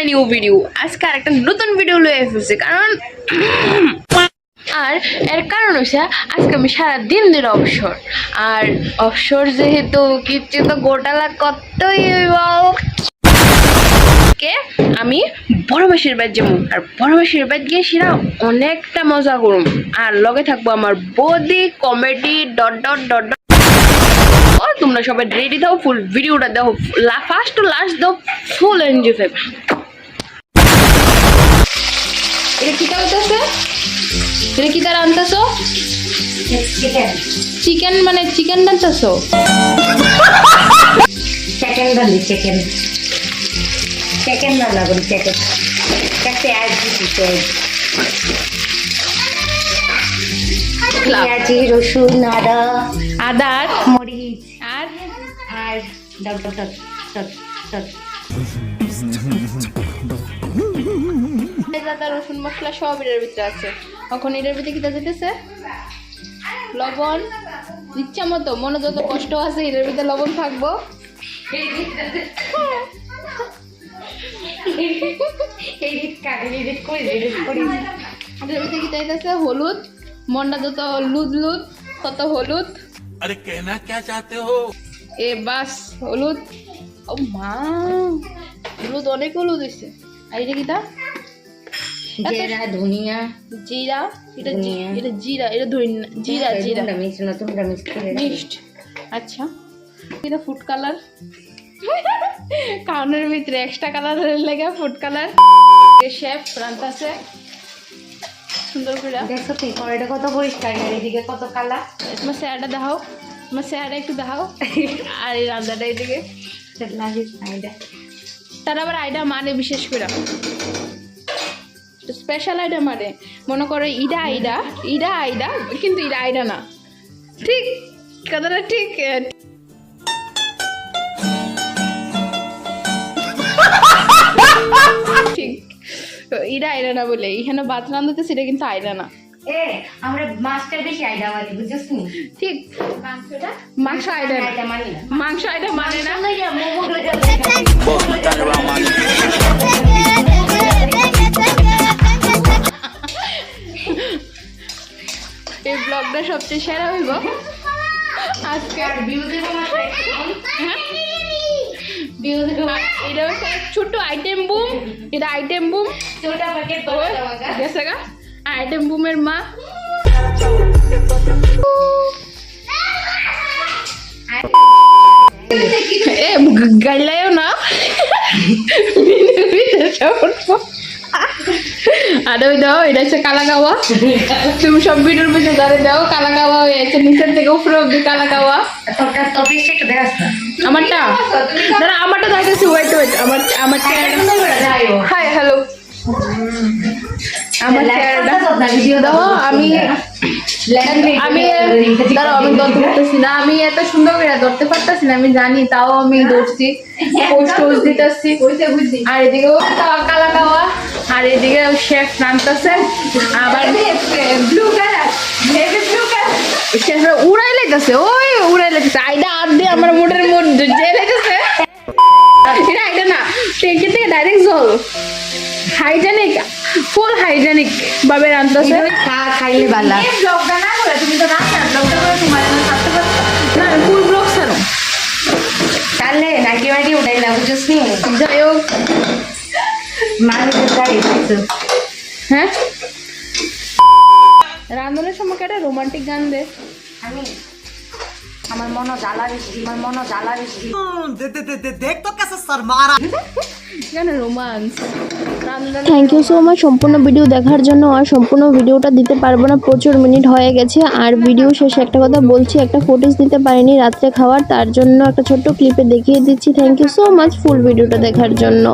New video. আজকে আরেকটা নতুন ভিডিও লয়ে এসেছি, কারণ আর এর কারণ হচ্ছে আজকে আমি সারাদিন ধরে অবসর। আর অবসর যেহেতু কিচ্ছু তো গোটালা কতই আমি বড় মাসির বাড়ি যাবো। আর বড় মাসির বাড়ি গিয়ে সেটা অনেকটা মজা করুম। আর লগে থাকবো আমার বৌদি, comedy dot dot dot dot. তোমরা সবাই রেডি দাও, ফুল ভিডিওটা দাও, ফার্স্ট টু লাস্ট দাও, ফুল এনজয় পাবে। এটা কি করতেছে? এটা কি তার আনতেছো? চিকেন মানে চিকেন আনতেছো? চিকেন ডালি চিকেন চিকেন না লাগুন চিকেন কাছে আজ দিতে পেঁয়াজ রসুন আদা আর মরিচ আর আর ডট ডট ডট ডট আদা রসুন মশলা সব এর ভিতরে আছে। এখন এর ভিতরে কি দিতেছে? লবণ ইচ্ছা মতো, মনে যত কষ্ট আছে এর ভিতরে লবণ থাকবো। হলুদ, মনটা যত লুদ লুদ তত হলুদ। अरे कहना क्या चाहते हो? এ বাস হলুদ। ও মা, হলুদ অনেক হলুদ হয়েছে। আর এটা কিটা? জিরা ধনিয়া জিরা। এটা ধনিয়া। এটা জিরা, এটা ধনিয়া, জিরা জিরা তোমরা মিক্স করে মিক্সড। আচ্ছা, এটা ফুড কালার। কাউনের ভিতরে এক্সট্রা কালার লাগে ফুড কালার। শেফ রান্তাছে সুন্দর করে। দেখো তুই কড়াইটা কত পরিষ্কার, আর এদিকে কত কালা। তোমার চেহারাটা দেখাও, তোমার চেহারা একটু দেখাও। আর এই রান্নাটা এদিকে লাগিস না এটা। তারা আবার আইডা মানে বিশেষ করে স্পেশাল আইডা মানে, মনে করো ইডা আইডা, ইডা আইডা, কিন্তু ইডা আইডা না। ঠিক কথাটা ঠিক। ঠিক ইডা আইডা না বলে এখানে ভাত রান্নাতে, সেটা কিন্তু আইডা না। এ আমরা মাছটা বেশি আইডা মানে বুঝছিস নি? ঠিক, মাংস আইডা না, মানে না মাংস আইডা মানে না। এই ব্লগটা সবচেয়ে সেরা হইব আজকে। আর ভিউ দেব মাত্র এটা হচ্ছে ছোট আইটেম বুম। এটা আইটেম বুম ছোটা প্যাকেট গেছে গা। আইটেম বুমের মা। এ গাইলায়ও না। আর ওই দাও, এটা হচ্ছে কালা গাওয়া। তুমি সব ভিডিওর মধ্যে দাঁড়িয়ে দাও, কালা গাওয়া হয়েছে নিচের থেকে উপরে অব্দি কালা গাওয়া। আমারটা দাঁড়া, আমারটা দেখাচ্ছি। ওয়েট ওয়েট, আমার চেহারাটা। হাই হ্যালো, আমার চেহারাটা ভিডিও দাও। আমি দাঁড়াও, আমি ধরতে পারতেছি না। আমি এত সুন্দর করে ধরতে পারতেছি না, আমি জানি, তাও আমি ধরছি, পোস্ট দিতেছি। আর এদিকে কালা খাওয়া, আর এদিকে শেফ রান্তাছে। আবার শেফ উড়াই লাইতেছে, ওই উড়াই লাইতেছে। আইডা আর দিয়ে আমার মোটের মধ্যে যে লাইতেছে। এটা আইডা না, ট্যাঙ্কি থেকে ডাইরেক্ট জল। হাইজেনিক, ফুল হাইজেনিক ভাবে রান্তাছে। খাইলে ভালো। তুমি তো রান্না ব্লগটা করে তোমার থাকতে পারছো না, ফুল ব্লগ ছাড়ো তাহলে নাকি বাড়ি উঠাই না বুঝছিস নি? যাই হোক। মানুষের গাড়ি হ্যাঁ, রান্নার সময় একটা রোমান্টিক গান দে। আমি আমার মন জ্বালা বেশি, আমার মন জ্বালা বেশি। देख तो कैसे शर्मा গানে romance. Thank you so much সম্পূর্ণ ভিডিও দেখার জন্য। আর সম্পূর্ণ ভিডিওটা দিতে পারবো না, প্রচুর মিনিট হয়ে গেছে। আর ভিডিও শেষে একটা কথা বলছি, একটা ফুটেজ দিতে পারিনি রাত্রে খাওয়ার, তার জন্য একটা ছোট্ট ক্লিপে দেখিয়ে দিচ্ছি। থ্যাংক ইউ সো মাচ ফুল ভিডিওটা দেখার জন্য।